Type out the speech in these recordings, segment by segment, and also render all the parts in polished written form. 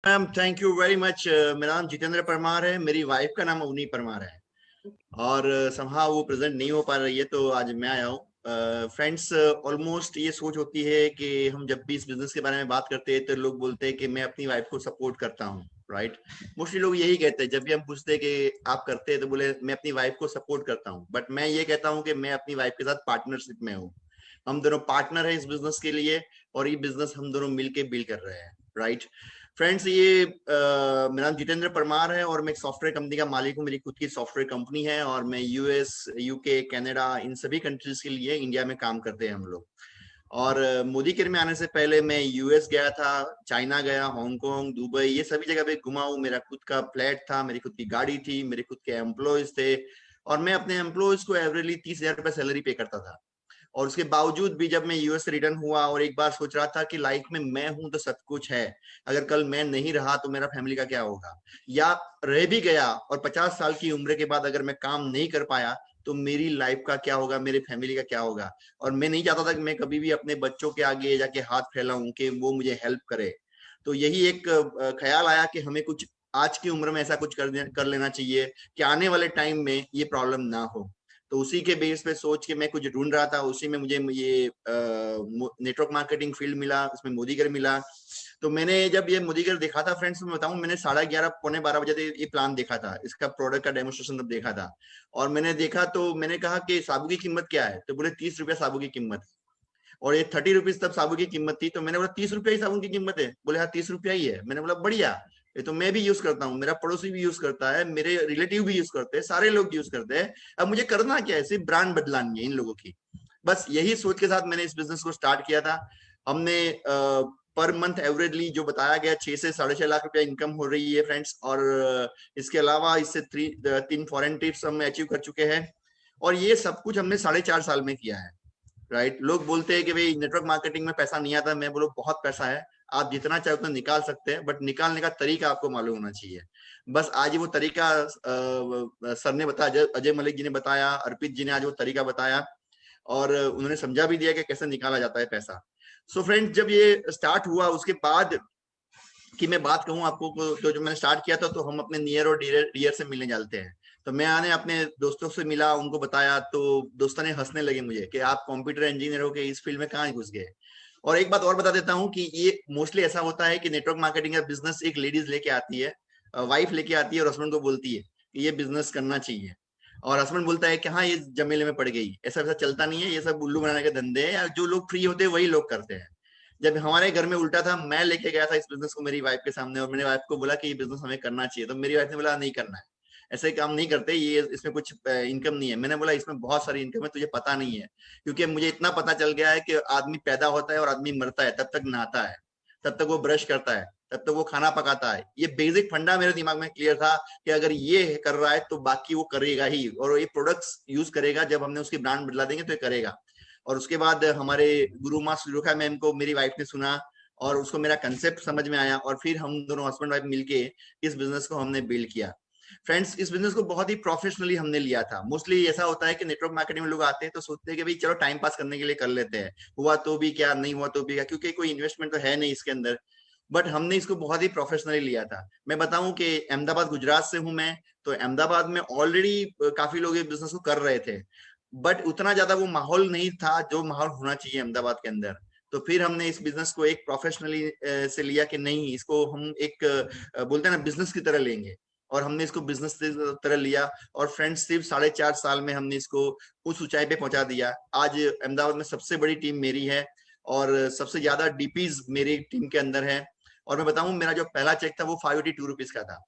Ma'am thank you very much. मेरा नाम जितेंद्र परमार है, मेरी वाइफ का नाम अवनी परमार है और समहा वो प्रेजेंट नहीं हो पा रही है तो आज मैं आया हूँ। फ्रेंड्स, ऑलमोस्ट ये सोच होती है कि हम जब भी इस बिजनेस के बारे में बात करते हैं तो लोग बोलते हैं कि मैं अपनी वाइफ को सपोर्ट करता हूँ। राइट, मोस्टली लोग यही कहते हैं जब भी हम पूछते हैं कि आप करते हैं तो बोले मैं अपनी वाइफ को सपोर्ट करता हूँ, बट मैं ये कहता हूँ कि मैं अपनी वाइफ के साथ पार्टनरशिप में हूँ। हम दोनों पार्टनर है इस बिजनेस के लिए और ये बिजनेस हम दोनों मिलके बिल्ड कर रहे हैं। राइट फ्रेंड्स, ये मेरा नाम जितेंद्र परमार है और मैं एक सॉफ्टवेयर कंपनी का मालिक हूँ। मेरी खुद की सॉफ्टवेयर कंपनी है और मैं यूएस, यूके, कनाडा, इन सभी कंट्रीज के लिए इंडिया में काम करते हैं हम लोग। और मोदी केयर में आने से पहले मैं यूएस गया था, चाइना गया, हांगकांग, दुबई, ये सभी जगह पे घुमा हूँ। मेरा खुद का फ्लैट था, मेरी खुद की गाड़ी थी, मेरे खुद के एम्प्लॉयज थे और मैं अपने एम्प्लॉयज को एवरेजली 30,000 रुपए सैलरी पे करता था। और उसके बावजूद भी जब मैं यूएस से रिटर्न हुआ और एक बार सोच रहा था कि लाइफ में मैं हूं तो सब कुछ है, अगर कल मैं नहीं रहा तो मेरा फैमिली का क्या होगा, या रह भी गया और 50 साल की उम्र के बाद अगर मैं काम नहीं कर पाया तो मेरी लाइफ का क्या होगा, मेरे फैमिली का क्या होगा। और मैं नहीं चाहता था कि मैं कभी भी अपने बच्चों के आगे जाके हाथ फैलाऊं कि वो मुझे हेल्प करे। तो यही एक ख्याल आया कि हमें कुछ आज की उम्र में ऐसा कुछ कर लेना चाहिए कि आने वाले टाइम में ये प्रॉब्लम ना हो। तो उसी के बेस पे सोच के मैं कुछ ढूंढ रहा था, उसी में मुझे ये नेटवर्क मार्केटिंग फील्ड मिला, उसमें मोदीगर मिला। तो मैंने जब ये मोदीगर देखा था फ्रेंड्स, मैं बताऊं, मैंने 11:30 पौने 12 बजे तक ये प्लान देखा था, इसका प्रोडक्ट का डेमोस्ट्रेशन तब देखा था। और मैंने देखा तो मैंने कहा कि साबू की कीमत क्या है, तो बोले 30 रुपया साबू की कीमत है। और ये 30 रुपीज तब साबुन की कीमत थी, तो मैंने बोला 30 रुपया ही साबुन की कीमत है? बोले हाँ 30 रुपया ही है। मैंने बोला बढ़िया, ये तो मैं भी यूज करता हूँ, मेरा पड़ोसी भी यूज करता है, मेरे रिलेटिव भी यूज करते हैं, सारे लोग यूज करते हैं। अब मुझे करना क्या है, सिर्फ ब्रांड बदलानी है इन लोगों की। बस यही सोच के साथ मैंने इस बिजनेस को स्टार्ट किया था। हमने पर मंथ एवरेजली जो बताया गया 6 से 6.5 लाख रुपया इनकम हो रही है फ्रेंड्स। और इसके अलावा इससे 3 फॉरेन ट्रिप्स हम अचीव कर चुके हैं। और ये सब कुछ हमने 4.5 साल में किया है। राइट, लोग बोलते हैं कि भाई नेटवर्क मार्केटिंग में पैसा नहीं आता, मैं बोलो बहुत पैसा है। आप जितना चाहे उतना निकाल सकते हैं, बट निकालने का तरीका आपको मालूम होना चाहिए। बस आज वो तरीका सर ने बताया, अजय मलिक जी ने बताया, अर्पित जी ने आज वो तरीका बताया और उन्होंने समझा भी दिया कि कैसे निकाला जाता है पैसा। सो फ्रेंड्स, जब ये स्टार्ट हुआ उसके बाद कि मैं बात कहूँ आपको तो जो मैंने स्टार्ट किया था तो हम अपने नियर और डियर डियर से मिलने जाते हैं। तो मैं आने अपने दोस्तों से मिला, उनको बताया तो दोस्तों ने हंसने लगे मुझे कि आप कंप्यूटर इंजीनियर हो के इस फील्ड में कहाँ घुस गए। और एक बात और बता देता हूँ कि ये मोस्टली ऐसा होता है कि नेटवर्क मार्केटिंग का बिजनेस एक लेडीज लेके आती है, वाइफ लेके आती है और हस्बैंड को बोलती है कि ये बिजनेस करना चाहिए। और हस्बैंड बोलता है कि हाँ ये जमेले में पड़ गई। ऐसा वैसा चलता नहीं है, ये सब उल्लू बनाने के धंधे हैं, या जो लोग फ्री होते हैं वही लोग करते हैं। जब हमारे घर में उल्टा था, मैं लेके गया था इस बिजनेस को मेरी वाइफ के सामने और मेरी वाइफ को बोला कि ये बिजनेस हमें करना चाहिए, तो मेरी वाइफ ने बोला नहीं करना है, ऐसे काम नहीं करते, ये इसमें कुछ इनकम नहीं है। मैंने बोला इसमें बहुत सारी इनकम है, तुझे पता नहीं है। क्योंकि मुझे इतना पता चल गया है कि आदमी पैदा होता है और आदमी मरता है, तब तक नहाता है, तब तक वो ब्रश करता है, तब तक वो खाना पकाता है। ये बेसिक फंडा मेरे दिमाग में क्लियर था कि अगर ये कर रहा है तो बाकी वो करेगा ही, और ये प्रोडक्ट्स यूज करेगा। जब हमने उसकी ब्रांड बदला देंगे तो ये करेगा। और उसके बाद हमारे गुरु माँ सुरेखा मैम को मेरी वाइफ ने सुना और उसको मेरा कंसेप्ट समझ में आया और फिर हम दोनों हस्बैंड वाइफ मिलके इस बिजनेस को हमने बिल्ड किया। फ्रेंड्स, इस बिजनेस को बहुत ही प्रोफेशनली हमने लिया था। मोस्टली ऐसा होता है कि नेटवर्क मार्केटिंग में लोग आते हैं तो सोचते हैं कि भाई चलो टाइम पास करने के लिए कर लेते हैं, हुआ तो भी क्या, नहीं हुआ तो भी क्या, क्योंकि कोई इन्वेस्टमेंट तो है नहीं इसके अंदर। बट हमने इसको बहुत ही प्रोफेशनली लिया था। मैं बताऊं कि अहमदाबाद गुजरात से हूं मैं, तो अहमदाबाद में ऑलरेडी काफी लोग इस बिजनेस को कर रहे थे, बट उतना ज्यादा वो माहौल नहीं था जो माहौल होना चाहिए अहमदाबाद के अंदर। तो फिर हमने इस बिजनेस को एक प्रोफेशनली से लिया कि नहीं, इसको हम एक बोलते हैं ना बिजनेस की तरह लेंगे। और हमने इसको बिजनेस की तरह लिया और फ्रेंड्स सिर्फ 4.5 साल में हमने इसको उस ऊंचाई पे पहुंचा दिया। आज अहमदाबाद में सबसे बड़ी टीम मेरी है और सबसे ज्यादा डीपीज मेरी टीम के अंदर है। और मैं बताऊं, मेरा जो पहला चेक था वो 582 रुपीज का था,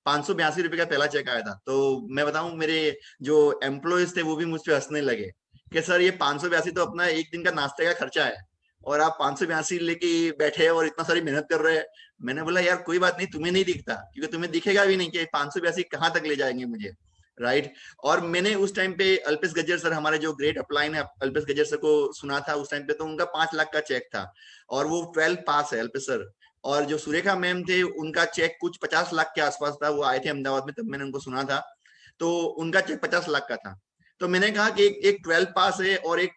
582 रुपए का पहला चेक आया था। तो मैं बताऊं, मेरे जो एम्प्लॉयज थे वो भी मुझ पे हंसने लगे कि सर ये 582 तो अपना एक दिन का नाश्ते का खर्चा है और आप 582 लेके बैठे हैं और इतना सारी मेहनत कर रहे हैं। मैंने बोला यार कोई बात नहीं, तुम्हें नहीं दिखता क्योंकि तुम्हें दिखेगा भी नहीं कि 582 कहाँ तक ले जाएंगे मुझे। राइट। और मैंने उस टाइम पे अल्पेश गज्जर सर, हमारे जो ग्रेट अपलाइन है, अल्पेश गज्जर सर को सुना था उस टाइम पे, तो उनका 5 लाख का चेक था और वो 12 पास है अल्पेश सर। और जो सुरेखा मैम थे उनका चेक कुछ 50 लाख के आसपास था, वो आए थे अहमदाबाद में तब मैंने उनको सुना था। तो उनका चेक 50 लाख का था। तो मैंने कहा कि एक 12 पास है और एक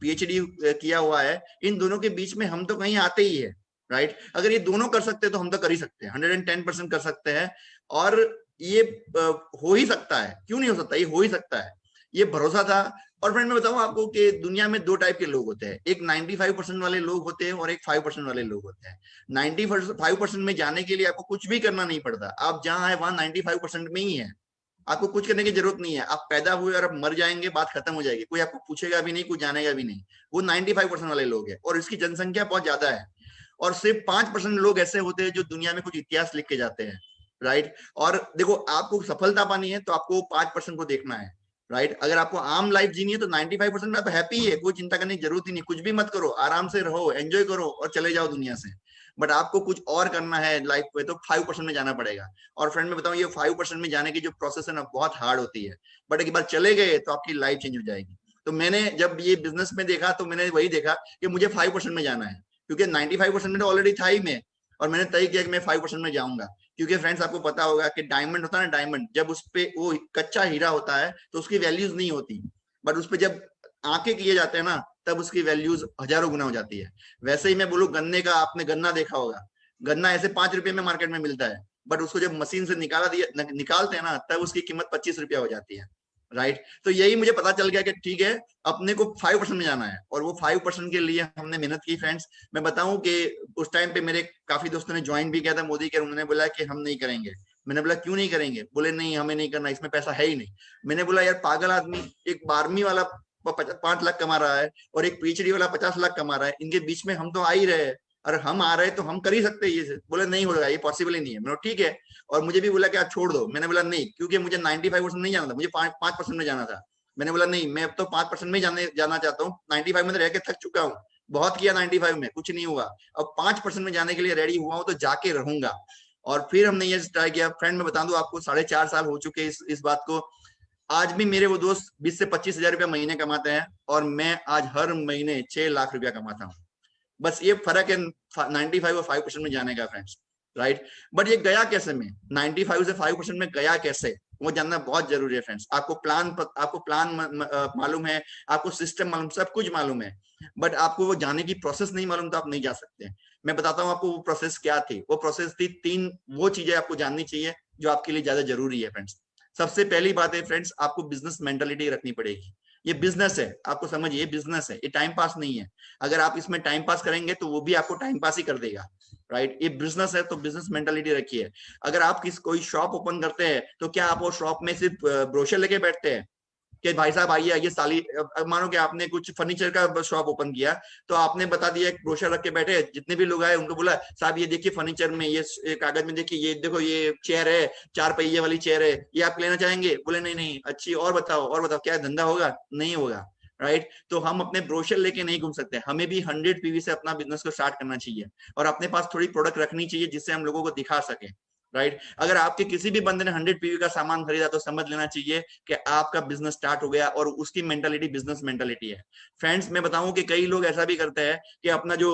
पीएचडी किया हुआ है, इन दोनों के बीच में हम तो कहीं आते ही है। राइट। अगर ये दोनों कर सकते हैं तो हम तो कर ही सकते हैं, 110% कर सकते हैं। और ये हो ही सकता है, क्यों नहीं हो सकता, ये हो ही सकता है, ये भरोसा था। और फ्रेंड मैं बताऊं आपको कि दुनिया में दो टाइप के लोग होते हैं, एक 95% वाले लोग होते हैं और एक 5% वाले लोग होते हैं। 95% में जाने के लिए आपको कुछ भी करना नहीं पड़ता, आप जहां है वहां 95% में ही है, आपको कुछ करने की जरूरत नहीं है। आप पैदा हुए और आप मर जाएंगे, बात खत्म हो जाएगी, कोई आपको पूछेगा भी नहीं, कोई जानेगा भी नहीं। वो 95% वाले लोग हैं और इसकी जनसंख्या बहुत ज्यादा है। और सिर्फ 5% लोग ऐसे होते हैं जो दुनिया में कुछ इतिहास लिख के जाते हैं, राइट। और देखो, आपको सफलता पानी है तो आपको 5% को देखना है, राइट। अगर आपको आम लाइफ जीनी है तो 95% में आप हैप्पी है, कोई चिंता करने की जरूरत ही नहीं, कुछ भी मत करो, आराम से रहो, एंजॉय करो और चले जाओ दुनिया से। बट आपको कुछ और करना है लाइफ में तो 5% में जाना पड़ेगा। और फ्रेंड मैं बताऊं, ये 5% में जाने की जो प्रोसेस है ना, बहुत हार्ड होती है, बट एक बार चले गए तो आपकी लाइफ चेंज हो जाएगी। तो मैंने जब ये बिजनेस में देखा तो मैंने वही देखा कि मुझे 5% में जाना है, क्योंकि 95% में तो ऑलरेडी था ही मैं, और मैंने तय किया कि मैं 5% में जाऊंगा। क्योंकि फ्रेंड्स आपको पता होगा कि डायमंड होता है ना, डायमंड जब उस पे वो कच्चा हीरा होता है तो उसकी वैल्यूज नहीं होती, बट उस पे जब आंखें किए जाते हैं ना तब उसकी वैल्यूज हजारों गुना हो जाती है। वैसे ही मैं बोलूं, गन्ने का, आपने गन्ना देखा होगा, गन्ना ऐसे 5 रुपए में मार्केट में मिलता है, बट उसको जब मशीन से निकालते हैं ना तब उसकी कीमत 25 रुपया हो जाती है, राइट। तो यही मुझे पता चल गया कि ठीक है, अपने को 5% में जाना है, और वो 5% के लिए हमने मेहनत की फ्रेंड्स। मैं बताऊं कि उस टाइम पे मेरे काफी दोस्तों ने ज्वाइन भी किया था मोदी के, उन्होंने बोला कि हम नहीं करेंगे। मैंने बोला क्यों नहीं करेंगे, बोले नहीं हमें नहीं करना, इसमें पैसा है ही नहीं। मैंने बोला यार पागल आदमी, एक 12वीं वाला 5 लाख कमा रहा है और एक पीएचडी वाला 50 लाख कमा रहा है, इनके बीच में हम तो आ ही रहे हैं, अरे हम आ रहे हैं तो हम कर ही सकते हैं ये। बोले नहीं होगा, ये पॉसिबल ही नहीं है। मैंने ठीक है, और मुझे भी बोला कि आप छोड़ दो। मैंने बोला नहीं, क्योंकि मुझे 95% नहीं जाना था, मुझे 5% में जाना था। मैंने बोला नहीं, मैं अब तो 5% में जाना चाहता हूँ, 95 में तो रह के थक चुका हूँ, बहुत किया 95 में, कुछ नहीं हुआ, अब 5% में जाने के लिए रेडी हुआ हूँ तो जाके रहूंगा। और फिर हमने ये ट्राई किया। फ्रेंड मैं बता दूं आपको, 4.5 साल हो चुके इस बात को। आज भी मेरे वो दोस्त 20 से 25 हजार रुपया महीने कमाते हैं और मैं आज हर महीने 6 लाख रुपया कमाता हूँ। बस ये फर्क है 95 और 5% में जाने का फ्रेंड्स, राइट। बट ये गया कैसे, में 95 से 5% में गया कैसे, वो जानना बहुत जरूरी है फ्रेंड्स। आपको प्लान मालूम है, आपको सिस्टम मालूम, सब कुछ मालूम है, बट आपको वो जाने की प्रोसेस नहीं मालूम तो आप नहीं जा सकते। मैं बताता हूँ आपको वो प्रोसेस क्या थी। वो प्रोसेस थी 3 वो चीजें आपको जाननी चाहिए जो आपके लिए ज्यादा जरूरी है फ्रेंड्स। सबसे पहली बात है फ्रेंड्स, आपको बिजनेस मेंटालिटी रखनी पड़ेगी। ये बिजनेस है, आपको समझिए, ये बिजनेस है, ये टाइम पास नहीं है। अगर आप इसमें टाइम पास करेंगे तो वो भी आपको टाइम पास ही कर देगा, राइट। ये बिजनेस है तो बिजनेस मेंटालिटी रखिए। अगर आप कोई शॉप ओपन करते हैं तो क्या आप वो शॉप में सिर्फ ब्रोशर लेके बैठते हैं कि भाई साहब आइए आइए साली, मानो कि आपने कुछ फर्नीचर का शॉप ओपन किया तो आपने बता दिया, एक ब्रोशर रख के बैठे, जितने भी लोग आए उनको बोला साहब ये देखिए फर्नीचर में, ये कागज में देखिए, ये देखो ये चेयर है, 4 पहिए वाली चेयर है, ये आप लेना चाहेंगे। बोले नहीं नहीं अच्छी, और बताओ और बताओ, क्या धंधा होगा, नहीं होगा, राइट। तो हम अपने ब्रोशर लेके नहीं घूम सकते, हमें भी 100 पीवी से अपना बिजनेस को स्टार्ट करना चाहिए और अपने पास थोड़ी प्रोडक्ट रखनी चाहिए जिससे हम लोगों को दिखा सके, राइट। अगर आपके किसी भी बंदे ने 100 पीवी का सामान खरीदा तो समझ लेना चाहिए कि आपका बिजनेस स्टार्ट हो गया, और उसकी मेंटालिटी बिजनेस मेंटालिटी है। फ्रेंड्स मैं बताऊं कि कई लोग ऐसा भी करते हैं कि अपना जो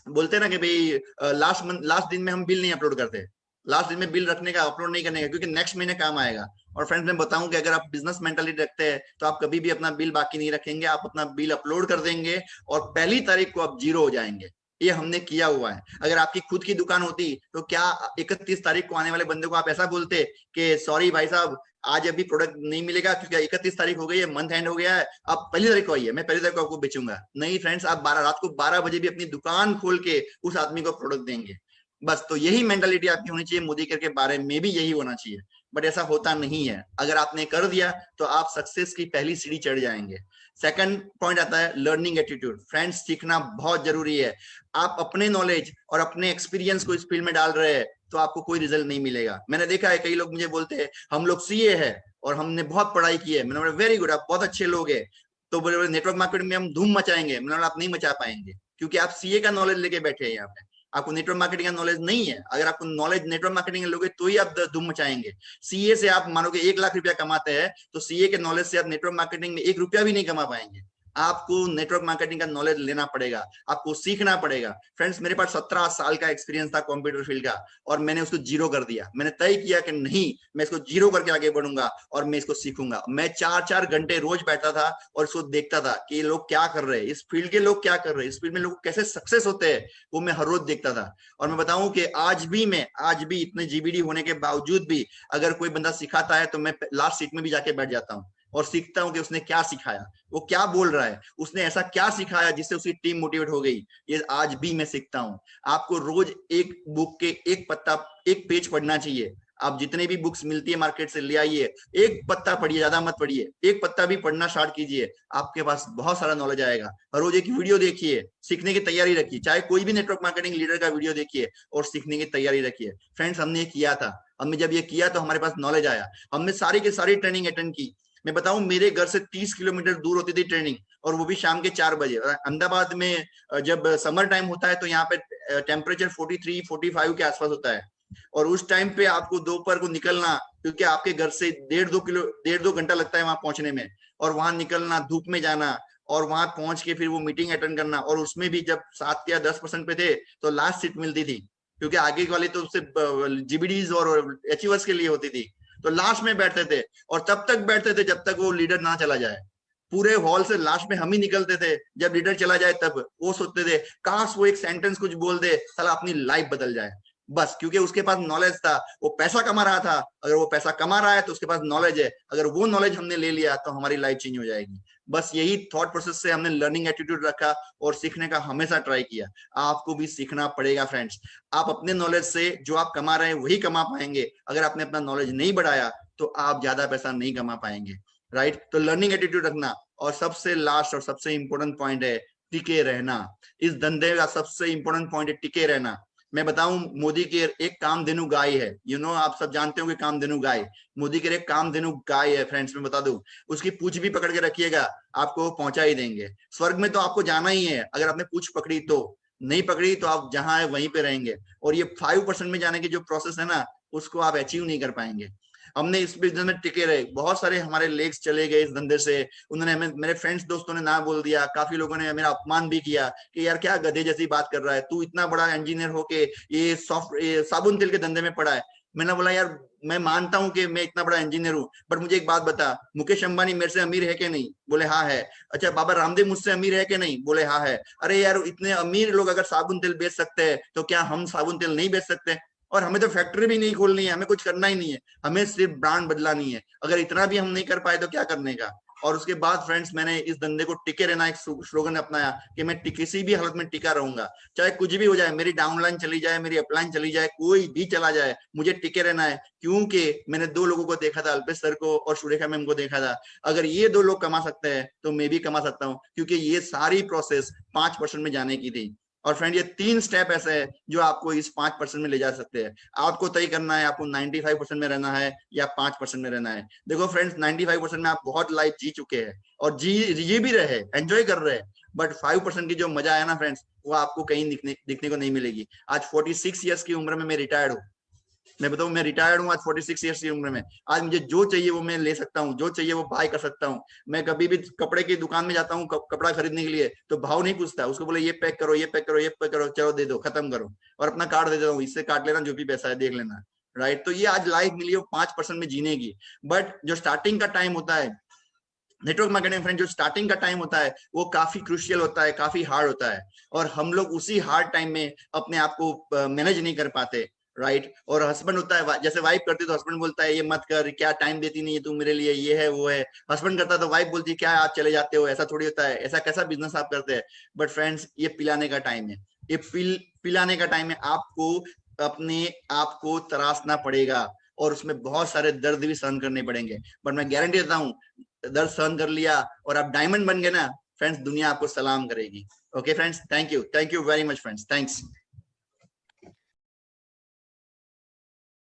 बोलते हैं ना कि भाई लास्ट दिन में हम बिल नहीं अपलोड करते, लास्ट दिन में बिल रखने का, अपलोड नहीं करने का, क्योंकि नेक्स्ट महीने काम आएगा। और फ्रेंड्स मैं बताऊं कि अगर आप बिजनेस मेंटालिटी रखते हैं तो आप कभी भी अपना बिल बाकी नहीं रखेंगे, आप अपना बिल अपलोड कर देंगे और पहली तारीख को आप जीरो हो जाएंगे। ये हमने किया हुआ है। अगर आपकी खुद की दुकान होती तो क्या 31 तारीख को आने वाले बंदे को आप ऐसा बोलते कि सॉरी भाई साहब आज अभी प्रोडक्ट नहीं मिलेगा क्योंकि 31 तारीख हो गई है, मंथ एंड हो गया है, आप पहली तारीख को आइए, मैं पहली तारीख को आपको बेचूंगा। नहीं फ्रेंड्स, आप रात को 12 बजे भी अपनी दुकान खोल के उस आदमी को प्रोडक्ट देंगे। बस तो यही मेंटालिटी आपकी होनी चाहिए, मोदी के बारे में भी यही होना चाहिए, बट ऐसा होता नहीं है। अगर आपने कर दिया तो आप सक्सेस की पहली सीढ़ी चढ़ जाएंगे। सेकंड पॉइंट आता है लर्निंग एटीट्यूड। फ्रेंड्स सीखना बहुत जरूरी है। आप अपने नॉलेज और अपने एक्सपीरियंस को इस फील्ड में डाल रहे हैं तो आपको कोई रिजल्ट नहीं मिलेगा। मैंने देखा है कई लोग मुझे बोलते हैं हम लोग सीए है और हमने बहुत पढ़ाई की है। मैंने बोला वेरी गुड, आप बहुत अच्छे लोग हैं, तो बोले नेटवर्क मार्केटिंग में हम धूम मचाएंगे। मैंने बोला आप नहीं मचा पाएंगे क्योंकि आप सीए का नॉलेज लेके बैठे हैं यहाँ पे, आपको नेटवर्क मार्केटिंग का नॉलेज नहीं है। अगर आपको नॉलेज नेटवर्क मार्केटिंग लोगे तो ही आप धूम मचाएंगे। सीए से आप मानो कि 1 लाख रुपया कमाते हैं तो सीए के नॉलेज से आप नेटवर्क मार्केटिंग में 1 रुपया भी नहीं कमा पाएंगे। आपको नेटवर्क मार्केटिंग का नॉलेज लेना पड़ेगा, आपको सीखना पड़ेगा। फ्रेंड्स, मेरे पास 17 साल का एक्सपीरियंस था कंप्यूटर फील्ड का, और मैंने उसको जीरो कर दिया। मैंने तय किया कि नहीं, मैं इसको जीरो करके आगे बढ़ूंगा और मैं इसको सीखूंगा। मैं 4-4 घंटे रोज बैठता था और उसको देखता था कि ये लोग क्या कर रहे हैं, इस फील्ड के लोग क्या कर रहे हैं, इस फील्ड में लोग कैसे सक्सेस होते हैं, वो मैं हर रोज देखता था। और मैं बताऊं कि आज भी इतने जीबीडी होने के बावजूद भी अगर कोई बंदा सिखाता है तो मैं लास्ट सीट में भी जाके बैठ जाता हूँ और सीखता हूँ कि उसने क्या सिखाया, वो क्या बोल रहा है, उसने ऐसा क्या सिखाया जिससे उसकी टीम मोटिवेट हो गई। ये आज भी मैं सीखता हूँ। आपको रोज एक बुक के एक पत्ता, एक पेज पढ़ना चाहिए। आप जितने भी बुक्स मिलती है मार्केट से ले आइए, एक पत्ता पढ़िए, ज्यादा मत पढ़िए, एक पत्ता भी पढ़ना स्टार्ट कीजिए, आपके पास बहुत सारा नॉलेज आएगा। हर रोज एक वीडियो देखिए, सीखने की तैयारी रखिए, चाहे कोई भी नेटवर्क मार्केटिंग लीडर का वीडियो देखिए और सीखने की तैयारी रखिए। फ्रेंड्स, हमने ये किया था, हमने जब ये किया तो हमारे पास नॉलेज आया, हमने सारी की सारी ट्रेनिंग अटेंड की। मैं बताऊं, मेरे घर से 30 किलोमीटर दूर होती थी ट्रेनिंग, और वो भी शाम के 4 बजे। और अहमदाबाद में जब समर टाइम होता है तो यहाँ पे टेम्परेचर 43-45 के आसपास होता है, और उस टाइम पे आपको दोपहर को निकलना, क्योंकि आपके घर से 1.5 घंटा लगता है वहां पहुंचने में, और वहां निकलना, धूप में जाना, और वहां पहुंच के फिर वो मीटिंग अटेंड करना। और उसमें भी जब 7 या 10% पे थे तो लास्ट सीट मिलती थी, क्योंकि आगे वाली तो सिर्फ जीबीडीज और अचीवर्स के लिए होती थी। तो लास्ट में बैठते थे, और तब तक बैठते थे जब तक वो लीडर ना चला जाए। पूरे हॉल से लास्ट में हम ही निकलते थे, जब लीडर चला जाए तब वो सोचते थे काश वो एक सेंटेंस कुछ बोल दे, साला अपनी लाइफ बदल जाए। बस, क्योंकि उसके पास नॉलेज था, वो पैसा कमा रहा था। अगर वो पैसा कमा रहा है तो उसके पास नॉलेज है, अगर वो नॉलेज हमने ले लिया तो हमारी लाइफ चेंज हो जाएगी। बस यही थॉट प्रोसेस से हमने लर्निंग एटीट्यूड रखा और सीखने का हमेशा ट्राई किया। आपको भी सीखना पड़ेगा फ्रेंड्स। आप अपने नॉलेज से जो आप कमा रहे हैं वही कमा पाएंगे। अगर आपने अपना नॉलेज नहीं बढ़ाया तो आप ज्यादा पैसा नहीं कमा पाएंगे, राइट। तो लर्निंग एटीट्यूड रखना, और सबसे लास्ट और सबसे इंपॉर्टेंट पॉइंट है टिके रहना। इस धंधे का सबसे इंपॉर्टेंट पॉइंट है टिके रहना। मैं बताऊं, मोदी की एक कामधेनु गाय है, आप सब जानते हो कि कामधेनु गाय, मोदी की एक कामधेनु गाय है। फ्रेंड्स, मैं बता दूं, उसकी पूंछ भी पकड़ के रखिएगा, आपको पहुंचा ही देंगे। स्वर्ग में तो आपको जाना ही है, अगर आपने पूंछ पकड़ी तो, नहीं पकड़ी तो आप जहां है वहीं पे रहेंगे। और ये 5% में जाने की जो प्रोसेस है ना, उसको आप अचीव नहीं कर पाएंगे। हमने इस बिजनेस में टिके रहे, बहुत सारे हमारे लेग्स चले गए इस धंधे से। उन्होंने हमें, मेरे फ्रेंड्स दोस्तों ने ना बोल दिया, काफी लोगों ने मेरा अपमान भी किया कि यार क्या गधे जैसी बात कर रहा है तू, इतना बड़ा इंजीनियर होके ये साबुन तेल के धंधे में पड़ा है। मैंने बोला यार, मैं मानता हूं कि मैं इतना बड़ा इंजीनियर हूं, बट मुझे एक बात बता, मुकेश अंबानी मेरे से अमीर है कि नहीं? बोले हाँ है। अच्छा, बाबा रामदेव मुझसे अमीर है कि नहीं? बोले हाँ है। अरे यार, इतने अमीर लोग अगर साबुन तेल बेच सकते हैं तो क्या हम साबुन तेल नहीं बेच सकते? और हमें तो फैक्ट्री भी नहीं खोलनी है, हमें कुछ करना ही नहीं है, हमें सिर्फ ब्रांड बदलानी है। अगर इतना भी हम नहीं कर पाए तो क्या करने का। और उसके बाद फ्रेंड्स, मैंने इस धंधे को टिके रहना एक स्लोगन अपनाया कि मैं किसी भी हालत में टिका रहूंगा, चाहे कुछ भी हो जाए, मेरी डाउनलाइन चली जाए, मेरी अपलाइन चली जाए, कोई भी चला जाए, मुझे टिके रहना है। क्योंकि मैंने 2 लोगों को देखा था, अल्पेश सर को और सुरेखा मैम को देखा था। अगर ये 2 लोग कमा सकते हैं तो मैं भी कमा सकता हूँ, क्योंकि ये सारी प्रोसेस 5% में जाने की थी। और फ्रेंड, ये 3 स्टेप ऐसे हैं जो आपको इस 5% में ले जा सकते हैं। आपको तय करना है, आपको 95% में रहना है या 5% में रहना है। देखो फ्रेंड्स, 95% में आप बहुत लाइफ जी चुके हैं और जी भी रहे, एंजॉय कर रहे हैं, बट 5% की जो मजा है ना फ्रेंड्स, वो आपको कहीं दिखने को नहीं मिलेगी। आज 46 ईयर्स की उम्र में मैं रिटायर्ड हूँ। मैं बताऊं, मैं रिटायर्ड हूँ आज 46 ईयर्स की उम्र में। आज मुझे जो चाहिए वो मैं ले सकता हूँ, जो चाहिए वो बाय कर सकता हूँ। मैं कभी भी कपड़े की दुकान में जाता हूँ कपड़ा खरीदने के लिए तो भाव नहीं पूछता, उसको बोले ये पैक करो, ये पैक करो, ये पैक करो, चलो दे दो, खत्म करो, और अपना कार्ड दे देता हूँ, इससे काट लेना जो भी पैसा है, देख लेना, राइट। तो ये आज लाइफ मिली है 5% में जीने की। बट जो स्टार्टिंग का टाइम होता है नेटवर्क मार्केटिंग फ्रेंड, जो स्टार्टिंग का टाइम होता है वो काफी क्रूशियल होता है, काफी हार्ड होता है, और हम लोग उसी हार्ड टाइम में अपने आप को मैनेज नहीं कर पाते, राइट। और हस्बैंड होता है, जैसे वाइफ करती तो हस्बैंड बोलता है ये मत कर, क्या टाइम देती नहीं है तू मेरे लिए, ये है वो है। हस्बैंड करता तो वाइफ बोलती है क्या आप चले जाते हो, ऐसा थोड़ी होता है, ऐसा कैसा बिजनेस आप करते हैं। बट फ्रेंड्स, ये पिलाने का टाइम है, ये पिलाने का टाइम है। आपको अपने आप को तराशना पड़ेगा और उसमें बहुत सारे दर्द भी सहन करने पड़ेंगे। बट मैं गारंटी देता हूँ, दर्द सहन कर लिया और आप डायमंड बन गए ना फ्रेंड्स, दुनिया आपको सलाम करेगी। Okay friends, thank you very much friends, thanks.